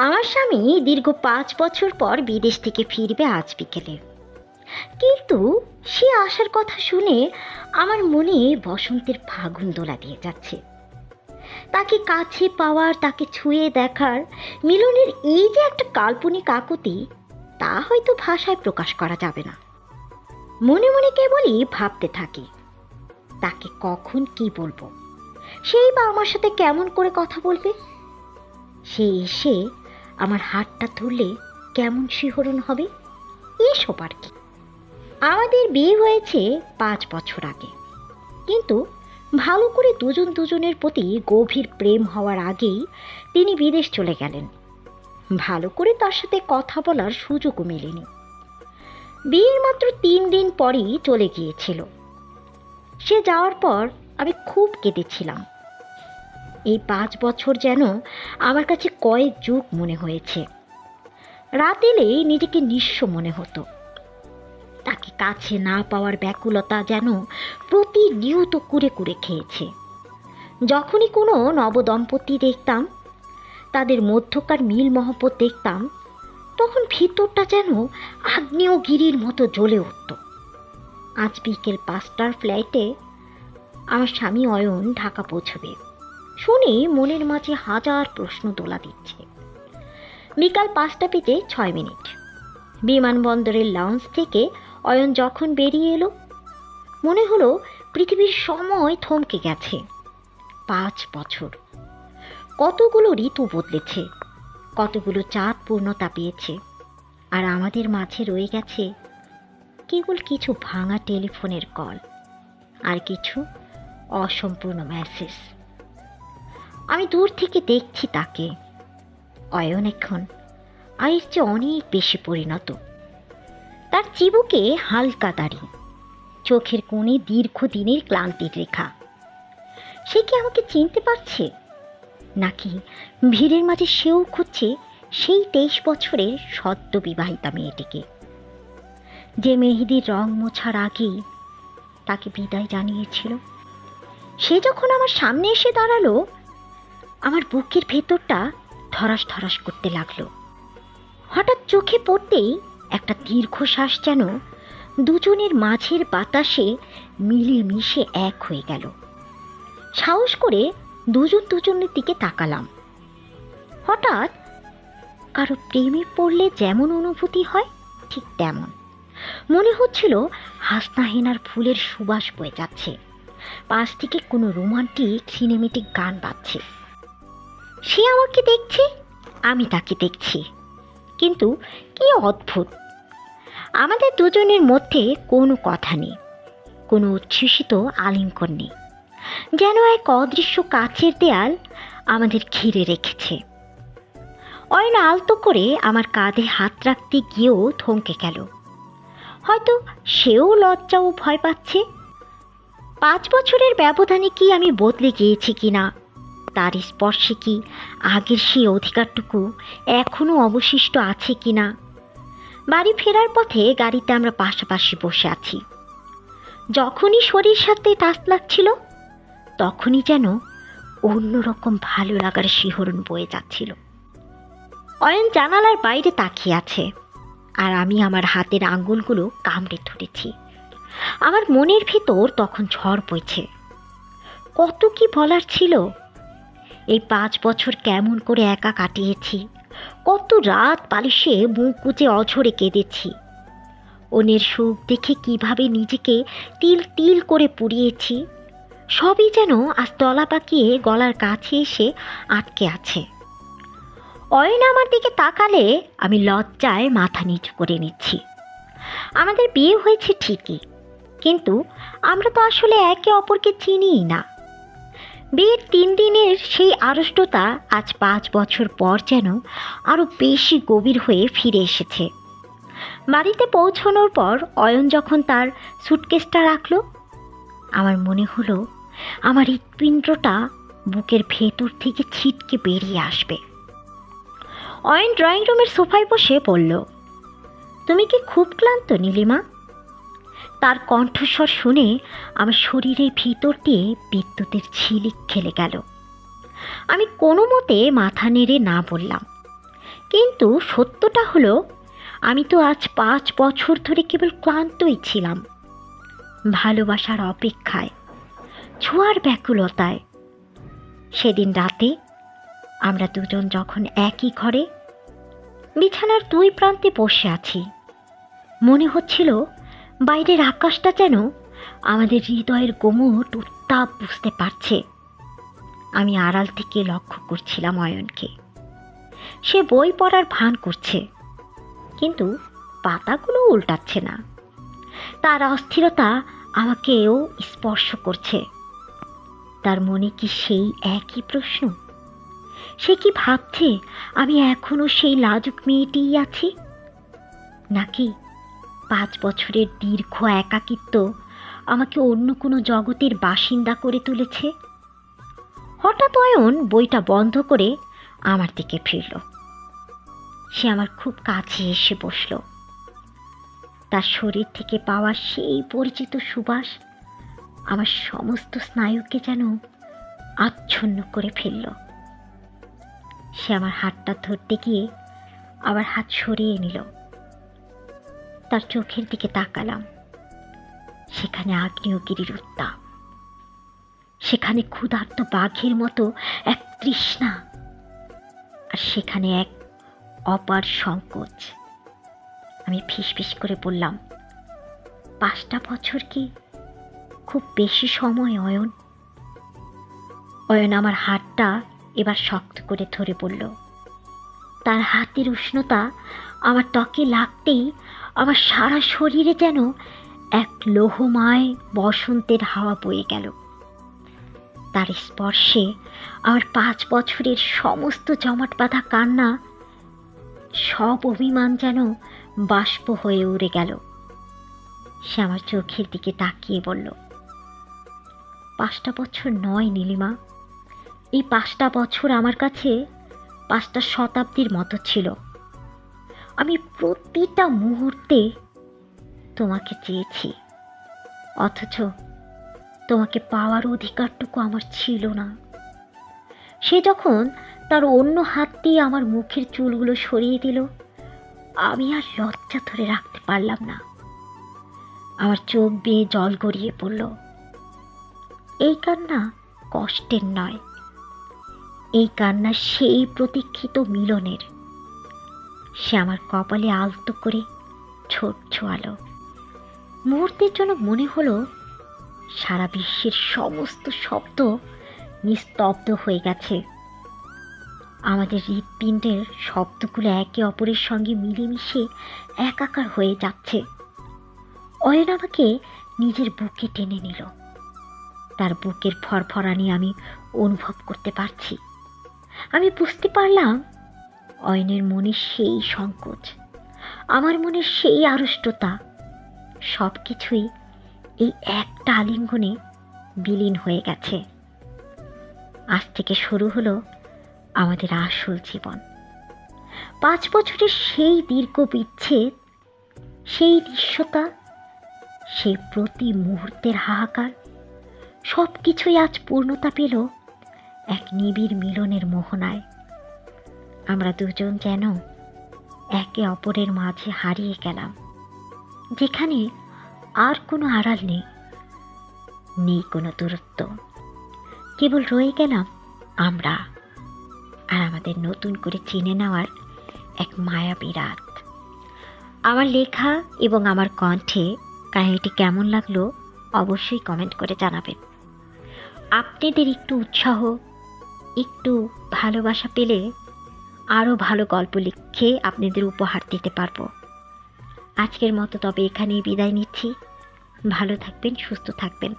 আমার স্বামী দীর্ঘ 5 বছর পর বিদেশ থেকে ফিরবে আজ বিকেলে। কিন্তু সে আসার কথা শুনে আমার মনে বসন্তের ফাগুন দোলা দিয়ে যাচ্ছে। তাকে কাছে পাওয়ার, তাকে ছুঁয়ে দেখার, মিলনের এই যে একটা কাল্পনিক আকুতি, তা হয়তো ভাষায় প্রকাশ করা যাবে না। মনে মনে কেবলই ভাবতে থাকি, তাকে কখন কি বলবো, সেই বা আমার সাথে কেমন করে কথা বলবে। সে এসে আমার হাতটা ধরলে কেমন শিহরণ হবে, এসব আর কি। আমাদের বিয়ে হয়েছে 5 বছর আগে, কিন্তু ভালো করে দুজন দুজনের প্রতি গভীর প্রেম হওয়ার আগেই তিনি বিদেশ চলে গেলেন। ভালো করে তার সাথে কথা বলার সুযোগও মেলেনি। বিয়ের মাত্র 3 দিন পরই চলে গিয়েছিল। সে যাওয়ার পর আমি খুব কেঁদেছিলাম। এই 5 বছর যেন আমার কাছে কয়েক যুগ মনে হয়েছে। রাত এলেই নিজেকে নিঃস্ব মনে হতো। তাকে কাছে না পাওয়ার ব্যাকুলতা যেন প্রতিনিয়ত কুরে কুরে খেয়েছে। যখনই কোনো নবদম্পতি দেখতাম, তাদের মধ্যকার মিল মহব্বত দেখতাম, তখন ভিতরটা যেন আগ্নেয়গিরির মতো জ্বলে উঠত। আজ বিকেল 5টার ফ্লাইটে আমার স্বামী অয়ন ঢাকা পৌঁছবে শুনে মনের মাঝে হাজার প্রশ্ন দোলা দিচ্ছে। বিকাল 5টা বেজে 6 মিনিট। বিমানবন্দরের লাউঞ্জ থেকে অয়ন যখন বেরিয়ে এলো, মনে হলো পৃথিবীর সময় থমকে গেছে। 5 বছর, কতগুলো ঋতু বদলেছে, কতগুলো চাঁদ পূর্ণতা পেয়েছে, আর আমাদের মাঝে রয়ে গেছে কেবল কিছু ভাঙা টেলিফোনের কল আর কিছু অসম্পূর্ণ মেসেজ। আমি দূর থেকে দেখছি তাকে। অয়ন এখন আগের চেয়ে অনেক বেশি পরিণত। তার চিবুকে হালকা দাড়ি, চোখের কোণে দীর্ঘদিনের ক্লান্তির রেখা। সে কি আমাকে চিনতে পারছে, নাকি ভিড়ের মাঝে সেও খুঁজছে সেই 23 বছরের সদ্য বিবাহিতা মেয়েটিকে, যে মেহেদির রং মোছার আগেই তাকে বিদায় জানিয়েছিল। সে যখন আমার সামনে এসে দাঁড়ালো, আমার বুকের ভেতরটা ধরাস ধরাস করতে লাগলো। হঠাৎ চোখে পড়তেই একটা দীর্ঘশ্বাস যেন দুজনের মাঝের বাতাসে মিলে মিশে এক হয়ে গেল। সাহস করে দুজন দুজনের দিকে তাকালাম। হঠাৎ কারো প্রেমে পড়লে যেমন অনুভূতি হয়, ঠিক তেমন মনে হচ্ছিল হাসনাহেনার ফুলের সুবাস বয়ে যাচ্ছে, পাশ থেকে কোনো রোমান্টিক সিনেমেটিক গান বাজছে। সে আমাকে দেখছে, আমি তাকে দেখছি, কিন্তু কি অদ্ভুত, আমাদের দুজনের মধ্যে কোনো কথা নেই, কোনো উচ্ছ্বসিত আলিঙ্গন নেই, যেন এক অদৃশ্য কাচের দেয়াল আমাদের ঘিরে রেখেছে। অয়ন আলতো করে আমার কাঁধে হাত রাখতে গিয়েও থমকে গেল। হয়তো সেও লজ্জা ও ভয় পাচ্ছে। 5 বছরের ব্যবধানে কি আমি বদলে গিয়েছি কিনা, তার স্পর্শে কি আগের সেই অধিকারটুকু এখনো অবশিষ্ট আছে কিনা। বাড়ি ফেরার পথে গাড়িতে আমরা পাশাপাশি বসে আছি। যখনই শরীর সাথে টাচ লাগছিল, তখনই যেন অন্যরকম ভালো লাগার শিহরণ বয়ে যাচ্ছিল। অয়ন জানালার বাইরে তাকিয়ে আছে, আর আমি আমার হাতের আঙ্গুলগুলো কামড়ে ধরেছি। আমার মনের ভেতর তখন ঝড় বইছে। কত কি বলার ছিল। এই 5 বছর কেমন করে একা কাটিয়েছি, কত রাত বালিশে মুখ গুজে অঝরে কেঁদেছি, অন্যের সুখ দেখে কিভাবে নিজেকে তিল তিল করে পুড়িয়েছি, সবই যেন আজ তলা পাকিয়ে গলার কাছে এসে আটকে আছে। অয়ন আমার দিকে তাকালে আমি লজ্জায় মাথা নিচু করে নিচ্ছি। আমাদের বিয়ে হয়েছে ঠিকই, কিন্তু আমরা তো আসলে একে অপরকে চিনিই না। বিয়ের 3 দিনের সেই আড়ষ্টতা আজ 5 বছর পর যেন আরও বেশি গভীর হয়ে ফিরে এসেছে। বাড়িতে পৌঁছানোর পর অয়ন যখন তার সুটকেসটা রাখলো, আমার মনে হলো আমার হৃৎপিণ্ডটা বুকের ভেতর থেকে ছিটকে বেরিয়ে আসবে। অয়ন ড্রয়িং রুমের সোফায় বসে বলল, তুমি কি খুব ক্লান্ত নীলিমা? তার কণ্ঠস্বর শুনে আমার শরীরের ভিতর দিয়ে বিদ্যুতের ঝিলিক খেলে গেল। আমি কোনো মতে মাথা নেড়ে না বললাম, কিন্তু সত্যটা হলো, আমি তো আজ 5 বছর ধরে কেবল ক্লান্তই ছিলাম, ভালোবাসার অপেক্ষায়, ছোঁয়ার ব্যাকুলতায়। সেদিন রাতে আমরা দুজন যখন একই ঘরে বিছানার দুই প্রান্তে বসে আছি, মনে হচ্ছিল বাইরের আকাশটা যেন আমাদের হৃদয়ের গোমট উত্তাপ বুঝতে পারছে। আমি আড়াল থেকে লক্ষ্য করছিলাম অয়নকে। সে বই পড়ার ভান করছে, কিন্তু পাতাগুলো উল্টাচ্ছে না। তার অস্থিরতা আমাকেও স্পর্শ করছে। তার মনে কি সেই একই প্রশ্ন? সে কি ভাবছে আমি এখনো সেই লাজুক মেয়েটিই আছি, নাকি 5 বছরের দীর্ঘ একাকিত্ব আমাকে অন্য কোনো জগতের বাসিন্দা করে তুলেছে? হঠাৎ অয়ন বইটা বন্ধ করে আমার দিকে ফিরল। সে আমার খুব কাছে এসে বসল। তার শরীর থেকে পাওয়া সেই পরিচিত সুবাস আমার সমস্ত স্নায়ুকে যেন আচ্ছন্ন করে ফেলল। সে আমার হাতটা ধরতে গিয়ে আবার হাত সরিয়ে নিল। তার চোখের দিকে তাকালাম। সেখানে আগ্নেয়গিরির উত্তাপ, সেখানে ক্ষুধার্ত বাঘের মতো এক তৃষ্ণা, আর সেখানে এক অপার সংকোচ। আমি ফিসফিস করে বললাম, 5টা বছর কি খুব বেশি সময় অয়ন? অয়ন আমার হাতটা এবার শক্ত করে ধরে বলল। তার হাতের উষ্ণতা আমার ত্বকে লাগতেই আমার সারা শরীরে যেন এক লোহময় বসন্তের হাওয়া বয়ে গেল। তার স্পর্শে আমার 5 বছরের সমস্ত জমাট বাঁধা কান্না, সব অভিমান যেন বাষ্প হয়ে উড়ে গেল। সে আমার চোখের দিকে তাকিয়ে বলল, 5টা বছর নয় নীলিমা, এই 5টা বছর আমার কাছে 5টা শতাব্দীর মতো ছিল। আমি প্রতিটা মুহূর্তে তোমাকে চেয়েছি, অথচ তোমাকে পাওয়ার অধিকারটুকু আমার ছিল না। সে যখন তার অন্য হাত দিয়ে আমার মুখের চুলগুলো সরিয়ে দিল, আমি আর লজ্জা ধরে রাখতে পারলাম না। আমার চোখ বেয়ে জল গড়িয়ে পড়ল। এই কান্না কষ্টের নয়, এই কান্না সেই প্রতীক্ষিত মিলনের। সে আমার কপালে আলতো করে ছোট ছোঁয়ালো। মুহূর্তের জন্য মনে হলো সারা বিশ্বের সমস্ত শব্দ নিস্তব্ধ হয়ে গেছে। আমাদের হৃৎপিণ্ডের শব্দগুলো একে অপরের সঙ্গে মিলেমিশে একাকার হয়ে যাচ্ছে। অয়ন আমাকে নিজের বুকে টেনে নিল। তার বুকের ফরফরানি আমি অনুভব করতে পারছি। আমি বুঝতে পারলাম অয়নের মনে সেই সংকোচ, আমার মনে সেই আড়ষ্টতা, সব কিছুই এই একটা আলিঙ্গনে বিলীন হয়ে গেছে। আজ থেকে শুরু হলো আমাদের আসল জীবন। 5 বছরের সেই দীর্ঘ বিচ্ছেদ, সেই নিঃস্বতা, সেই প্রতি মুহূর্তের হাহাকার, সব কিছুই আজ পূর্ণতা পেল এক নিবিড় মিলনের মোহনায়। আমরা দুজন যেন একে অপরের মাঝে হারিয়ে গেলাম, যেখানে আর কোনো আড়াল নেই, নেই কোনো দূরত্ব। কেবল রয়ে গেলাম আমরা আর আমাদের নতুন করে চিনে নেওয়ার এক মায়াবী রাত। আমার লেখা এবং আমার কণ্ঠে কাহিনীটি কেমন লাগলো অবশ্যই কমেন্ট করে জানাবেন। আপনাদের একটু উৎসাহ, একটু ভালোবাসা পেলে আরও ভালো গল্প লিখে আপনাদের উপহার দিতে পারবো। আজকের মতো তবে এখানেই বিদায় নিচ্ছি। ভালো থাকবেন, সুস্থ থাকবেন।